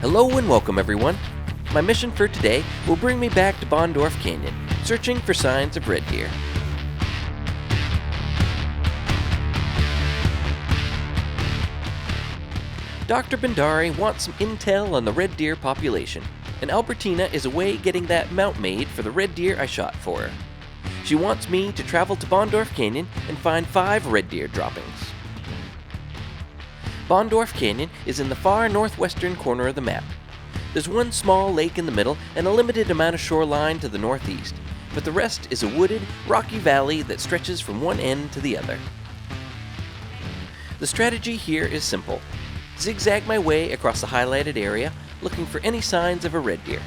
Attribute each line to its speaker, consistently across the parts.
Speaker 1: Hello and welcome everyone. My mission for today will bring me back to Bohndorf Canyon, searching for signs of red deer. Dr. Bhandari wants some intel on the red deer population, and Albertina is away getting that mount made for the red deer I shot for her. She wants me to travel to Bohndorf Canyon and find 5 red deer droppings. Bohndorf Canyon is in the far northwestern corner of the map. There's one small lake in the middle and a limited amount of shoreline to the northeast, but the rest is a wooded, rocky valley that stretches from one end to the other. The strategy here is simple. Zigzag my way across the highlighted area, looking for any signs of a red deer.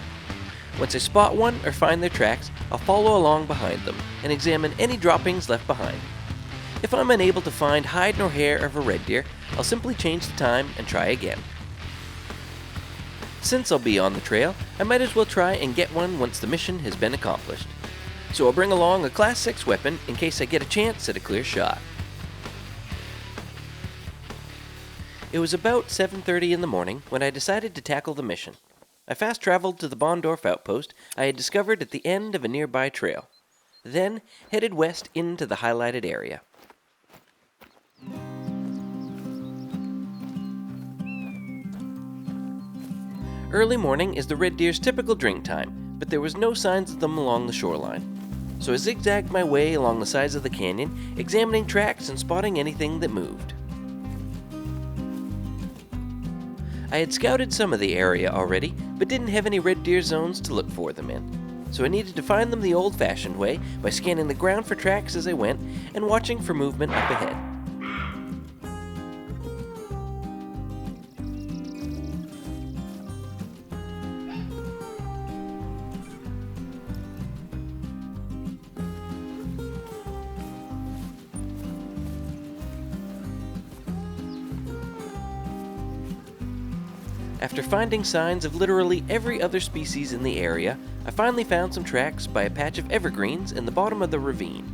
Speaker 1: Once I spot one or find their tracks, I'll follow along behind them and examine any droppings left behind. If I'm unable to find hide nor hair of a red deer, I'll simply change the time and try again. Since I'll be on the trail, I might as well try and get one once the mission has been accomplished. So I'll bring along a Class 6 weapon in case I get a chance at a clear shot. It was about 7:30 in the morning when I decided to tackle the mission. I fast traveled to the Bohndorf outpost I had discovered at the end of a nearby trail, then headed west into the highlighted area. Early morning is the red deer's typical drink time, but there was no signs of them along the shoreline. So I zigzagged my way along the sides of the canyon, examining tracks and spotting anything that moved. I had scouted some of the area already, but didn't have any red deer zones to look for them in. So I needed to find them the old-fashioned way by scanning the ground for tracks as I went and watching for movement up ahead. After finding signs of literally every other species in the area, I finally found some tracks by a patch of evergreens in the bottom of the ravine.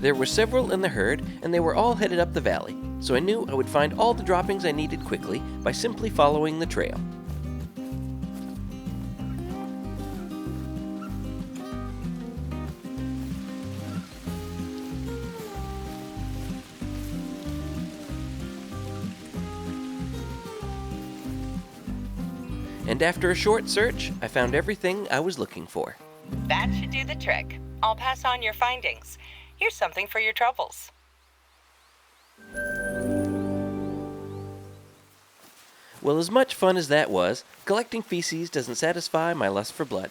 Speaker 1: There were several in the herd, and they were all headed up the valley, so I knew I would find all the droppings I needed quickly by simply following the trail. And after a short search, I found everything I was looking for.
Speaker 2: That should do the trick. I'll pass on your findings. Here's something for your troubles.
Speaker 1: Well, as much fun as that was, collecting feces doesn't satisfy my lust for blood.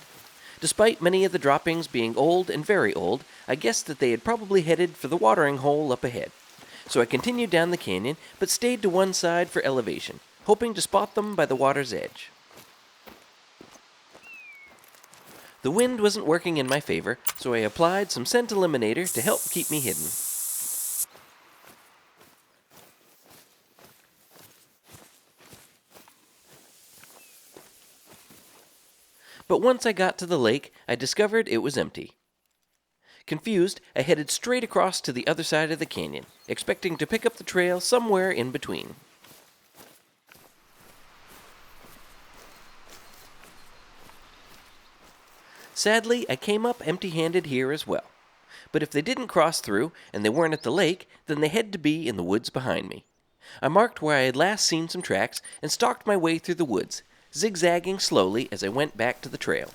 Speaker 1: Despite many of the droppings being old and very old, I guessed that they had probably headed for the watering hole up ahead. So I continued down the canyon, but stayed to one side for elevation, hoping to spot them by the water's edge. The wind wasn't working in my favor, so I applied some scent eliminator to help keep me hidden. But once I got to the lake, I discovered it was empty. Confused, I headed straight across to the other side of the canyon, expecting to pick up the trail somewhere in between. Sadly, I came up empty-handed here as well. But if they didn't cross through, and they weren't at the lake, then they had to be in the woods behind me. I marked where I had last seen some tracks, and stalked my way through the woods, zigzagging slowly as I went back to the trail.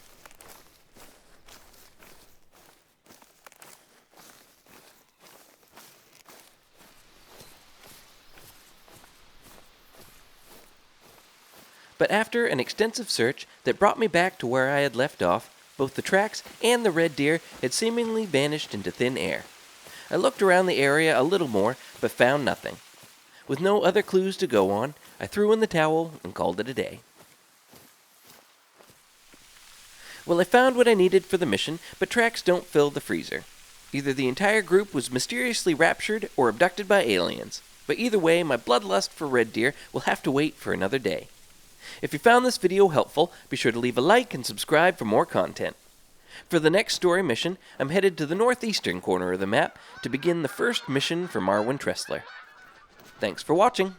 Speaker 1: But after an extensive search that brought me back to where I had left off, both the tracks and the red deer had seemingly vanished into thin air. I looked around the area a little more, but found nothing. With no other clues to go on, I threw in the towel and called it a day. Well, I found what I needed for the mission, but tracks don't fill the freezer. Either the entire group was mysteriously raptured or abducted by aliens. But either way, my bloodlust for red deer will have to wait for another day. If you found this video helpful, be sure to leave a like and subscribe for more content. For the next story mission, I'm headed to the northeastern corner of the map to begin the first mission for Marwin Tressler. Thanks for watching.